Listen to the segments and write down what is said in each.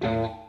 On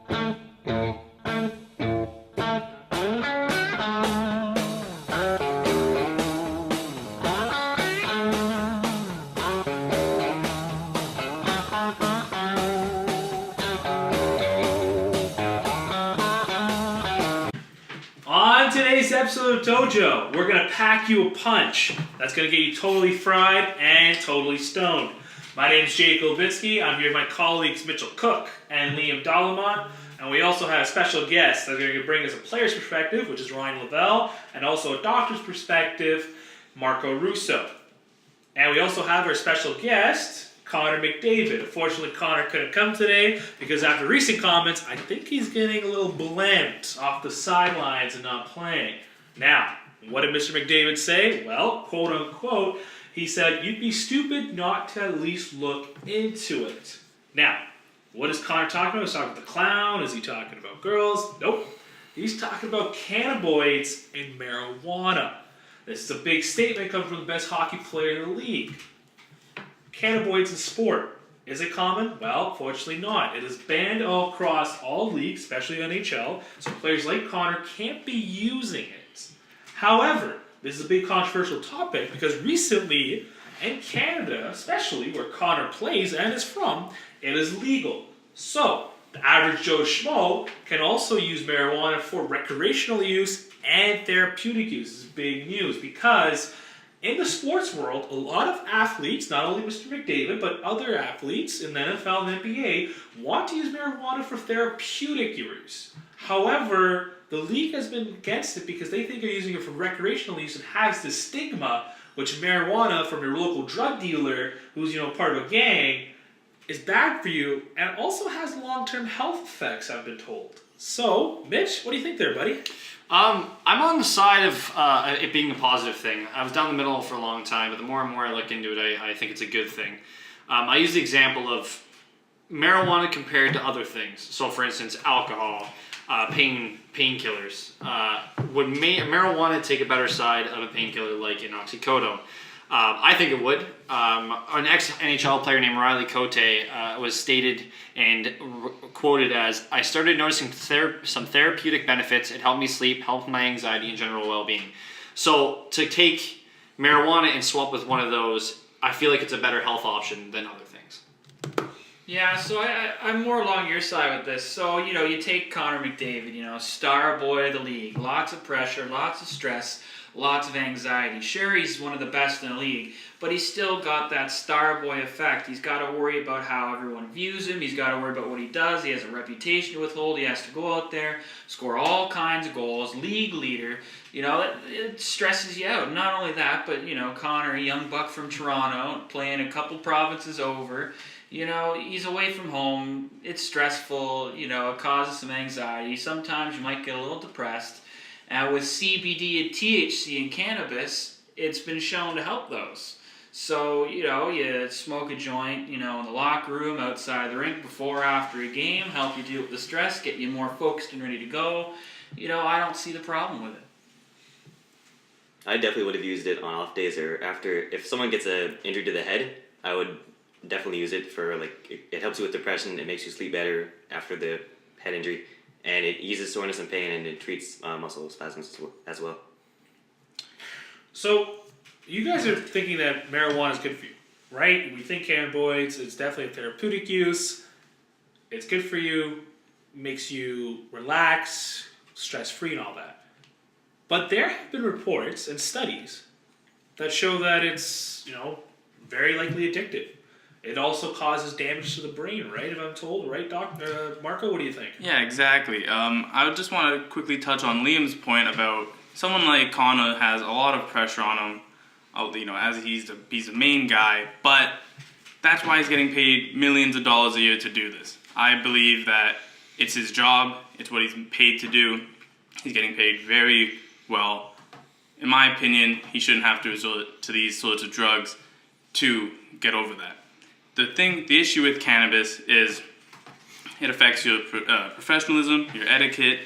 today's episode of Dojo, we're going to pack you a punch that's going to get you totally fried and totally stoned. My name is Jake Lubitsky. I'm here with my colleagues Mitchell Cook and Liam Dalamont. And we also have a special guest that's going to bring us a player's perspective, which is Ryan Lavelle, and also a doctor's perspective, Marco Russo. And we also have our special guest, Connor McDavid. Unfortunately, Connor couldn't come today because after recent comments, I think he's getting a little blamed off the sidelines and not playing. Now, what did Mr. McDavid say? Well, quote unquote, he said, "You'd be stupid not to at least look into it." Now, what is Connor talking about? Is he talking about the clown? Is he talking about girls? Nope. He's talking about cannabinoids and marijuana. This is a big statement coming from the best hockey player in the league. Cannabinoids in sport. Is it common? Well, fortunately not. It is banned all across all leagues, especially NHL, so players like Connor can't be using it. However, this is a big controversial topic because recently, in Canada, especially where Connor plays and is from, it is legal. So, the average Joe Schmo can also use marijuana for recreational use and therapeutic use. This is big news because in the sports world, a lot of athletes, not only Mr. McDavid, but other athletes in the NFL and NBA, want to use marijuana for therapeutic use. However, the league has been against it because they think they're using it for recreational use and has this stigma, which marijuana from your local drug dealer, who's part of a gang, is bad for you and also has long-term health effects, I've been told. So, Mitch, what do you think there, buddy? I'm on the side of it being a positive thing. I was down the middle for a long time, but the more and more I look into it, I think it's a good thing. I use the example of marijuana compared to other things. So, for instance, alcohol, painkillers. Would marijuana take a better side of a painkiller like an oxycodone? I think it would. An ex-NHL player named Riley Cote was stated and quoted as, "I started noticing some therapeutic benefits. It helped me sleep, helped my anxiety and general well-being." So to take marijuana and swap with one of those, I feel like it's a better health option than other things. Yeah, so I'm more along your side with this. So, you take Connor McDavid, star boy of the league, lots of pressure, lots of stress, lots of anxiety. Sure, he's one of the best in the league, but he's still got that star boy effect. He's got to worry about how everyone views him. He's got to worry about what he does. He has a reputation to withhold. He has to go out there, score all kinds of goals, league leader. It stresses you out. Not only that, but, Connor, a young buck from Toronto, playing a couple provinces over, he's away from home. It's stressful. It causes some anxiety. Sometimes you might get a little depressed. And with CBD and THC and cannabis, it's been shown to help those. So, you smoke a joint, in the locker room, outside the rink, before or after a game, help you deal with the stress, get you more focused and ready to go. I don't see the problem with it. I definitely would have used it on off days or after. If someone gets an injury to the head, I would definitely use it for, it helps you with depression, it makes you sleep better after the head injury. And it eases soreness and pain, and it treats muscle spasms as well. So, you guys are thinking that marijuana is good for you, right? We think cannabinoids, it's definitely a therapeutic use. It's good for you, makes you relax, stress-free and all that. But there have been reports and studies that show that it's, very likely addictive. It also causes damage to the brain, right? If I'm told, right, Marco? What do you think? Yeah, exactly. I would just want to quickly touch on Liam's point about someone like Connor has a lot of pressure on him, as he's the main guy, but that's why he's getting paid millions of dollars a year to do this. I believe that it's his job, it's what he's paid to do. He's getting paid very well. In my opinion, he shouldn't have to resort to these sorts of drugs to get over that. The issue with cannabis is it affects your professionalism, your etiquette,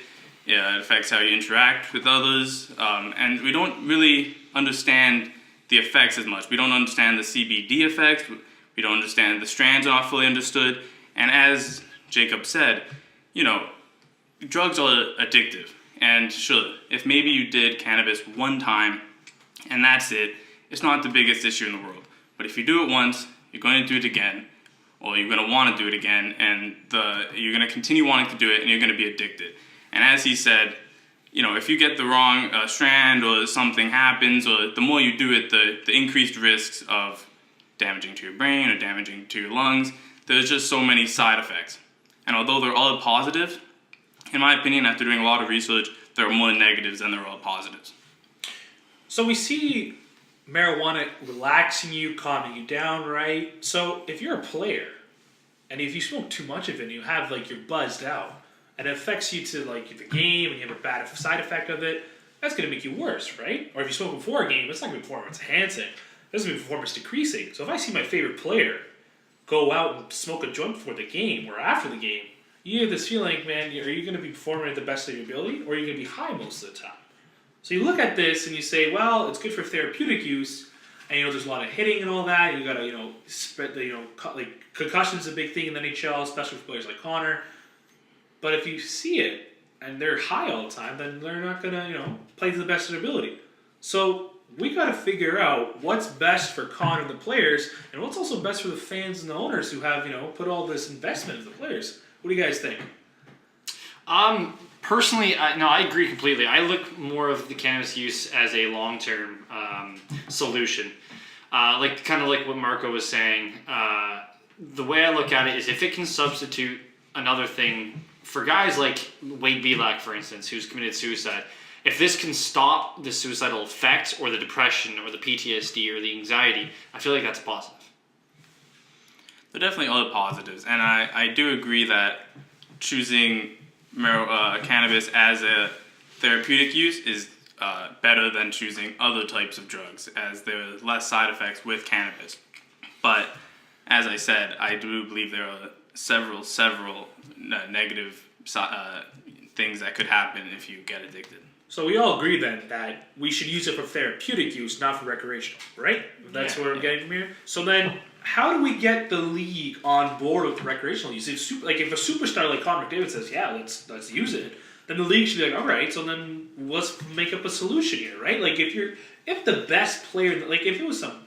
it affects how you interact with others, and we don't really understand the effects as much. We don't understand the CBD effects, we don't understand the strands are not fully understood, and as Jacob said, drugs are addictive. And sure, if maybe you did cannabis one time and that's it, it's not the biggest issue in the world. But if you do it once, you're going to do it again, or you're going to want to do it again, and you're going to continue wanting to do it, and you're going to be addicted. And as he said, if you get the wrong strand or something happens, or the more you do it, the increased risks of damaging to your brain or damaging to your lungs. There's just so many side effects. And although they're all positive, in my opinion, after doing a lot of research, there are more negatives than there are positives. So we see marijuana relaxing you, calming you down, right? So if you're a player, and if you smoke too much of it, and you have you're buzzed out, and it affects you to the game, and you have a bad side effect of it, that's going to make you worse, right? Or if you smoke before a game, it's not going to be performance enhancing. It's going to be performance decreasing. So if I see my favorite player go out and smoke a joint before the game or after the game, you have this feeling, man, are you going to be performing at the best of your ability, or are you going to be high most of the time? So you look at this and you say, well, it's good for therapeutic use, and there's a lot of hitting and all that. You got to spread the concussion's a big thing in the NHL, especially for players like Connor. But if you see it and they're high all the time, then they're not gonna play to the best of their ability. So we got to figure out what's best for Connor and the players, and what's also best for the fans and the owners who have put all this investment into the players. What do you guys think? Personally, I agree completely. I look more of the cannabis use as a long-term solution. Kind of like what Marco was saying. The way I look at it is if it can substitute another thing for guys like Wade Belak, for instance, who's committed suicide. If this can stop the suicidal effects or the depression or the PTSD or the anxiety, I feel like that's positive. There are definitely other positives, and I do agree that choosing cannabis as a therapeutic use is better than choosing other types of drugs, as there are less side effects with cannabis. But as I said, I do believe there are several negative things that could happen if you get addicted. So we all agree then that we should use it for therapeutic use, not for recreational, right? That's what we're getting from here. So then, how do we get the league on board with recreational use? If a superstar like Connor McDavid says, "Yeah, let's use it," then the league should be like, "All right, so then let's make up a solution here, right?" If the best player, if it was some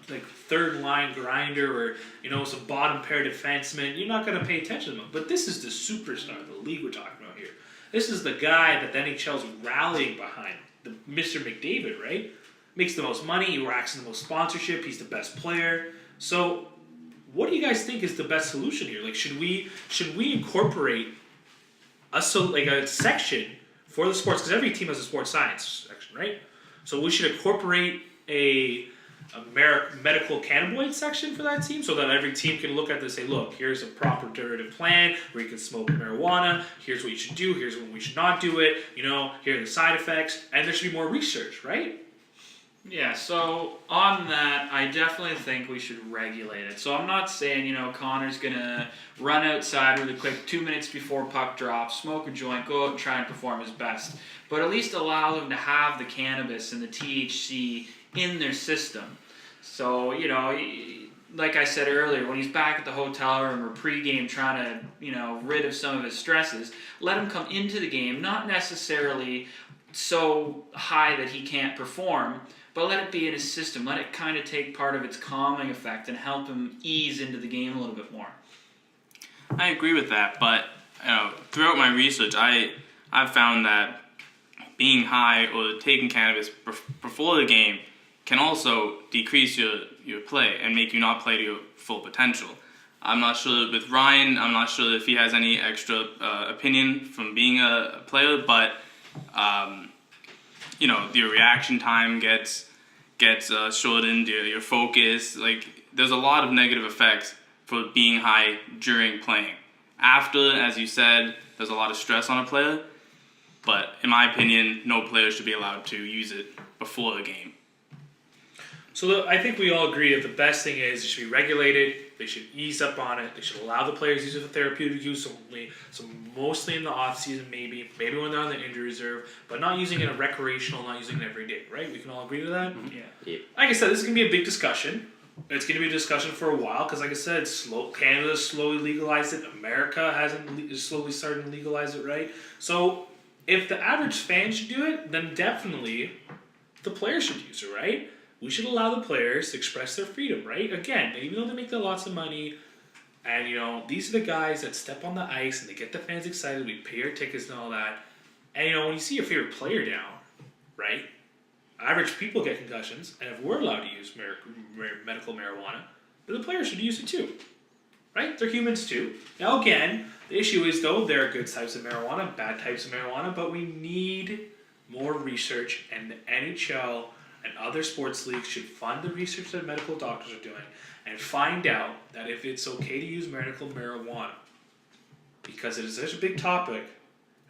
third line grinder or some bottom pair defenseman, you're not going to pay attention to them. But this is the superstar, the league we're talking about here. This is the guy that the NHL's rallying behind, the Mr. McDavid, right? Makes the most money, he racks in the most sponsorship, he's the best player. So, what do you guys think is the best solution here? Should we incorporate a section for the sports? Because every team has a sports science section, right? So we should incorporate a medical cannabinoid section for that team, so that every team can look at this and say, look, here's a proper derivative plan where you can smoke marijuana, here's what you should do, here's when we should not do it, here are the side effects, and there should be more research, right? Yeah, so on that, I definitely think we should regulate it. So I'm not saying, Connor's going to run outside really quick 2 minutes before puck drops, smoke a joint, go out and try and perform his best. But at least allow them to have the cannabis and the THC in their system. So, like I said earlier, when he's back at the hotel room or pregame trying to, rid of some of his stresses, let him come into the game, not necessarily so high that he can't perform, but let it be in his system. Let it kind of take part of its calming effect and help him ease into the game a little bit more. I agree with that, but throughout my research, I've found that being high or taking cannabis before the game can also decrease your play and make you not play to your full potential. I'm not sure with Ryan, I'm not sure if he has any extra opinion from being a player, but your reaction time gets shortened, your focus, there's a lot of negative effects for being high during playing. After, as you said, there's a lot of stress on a player, but in my opinion, no player should be allowed to use it before the game. So I think we all agree that the best thing is it should be regulated, they should ease up on it, they should allow the players to use it for therapeutic use only, so mostly in the off-season maybe when they're on the injury reserve, but not using it recreational, not using it every day, right? We can all agree to that? Yeah. Yeah. Like I said, this is going to be a big discussion. It's going to be a discussion for a while because, like I said, Canada slowly legalized it. America hasn't slowly started to legalize it, right? So if the average fan should do it, then definitely the players should use it, right? We should allow the players to express their freedom, right? Again, even though they make lots of money, and these are the guys that step on the ice and they get the fans excited. We pay our tickets and all that. And when you see your favorite player down, right? Average people get concussions, and if we're allowed to use medical marijuana, then the players should use it too, right? They're humans too. Now again, the issue is though there are good types of marijuana, bad types of marijuana, but we need more research, and the NHL and other sports leagues should fund the research that medical doctors are doing and find out that if it's okay to use medical marijuana, because it is such a big topic.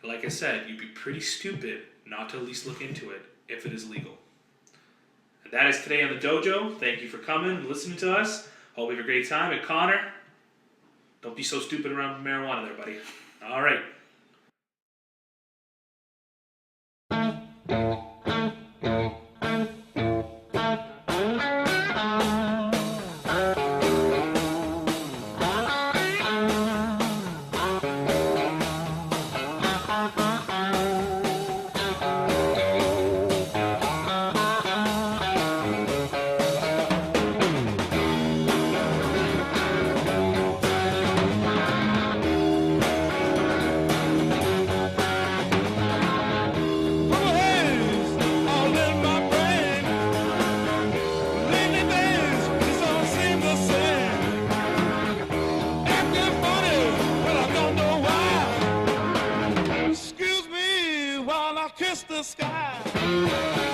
And like I said, you'd be pretty stupid not to at least look into it if it is legal. And that is today on the Dojo. Thank you for coming and listening to us. Hope you have a great time. And Connor, don't be so stupid around marijuana there, buddy. All right. Excuse me while I kiss the sky.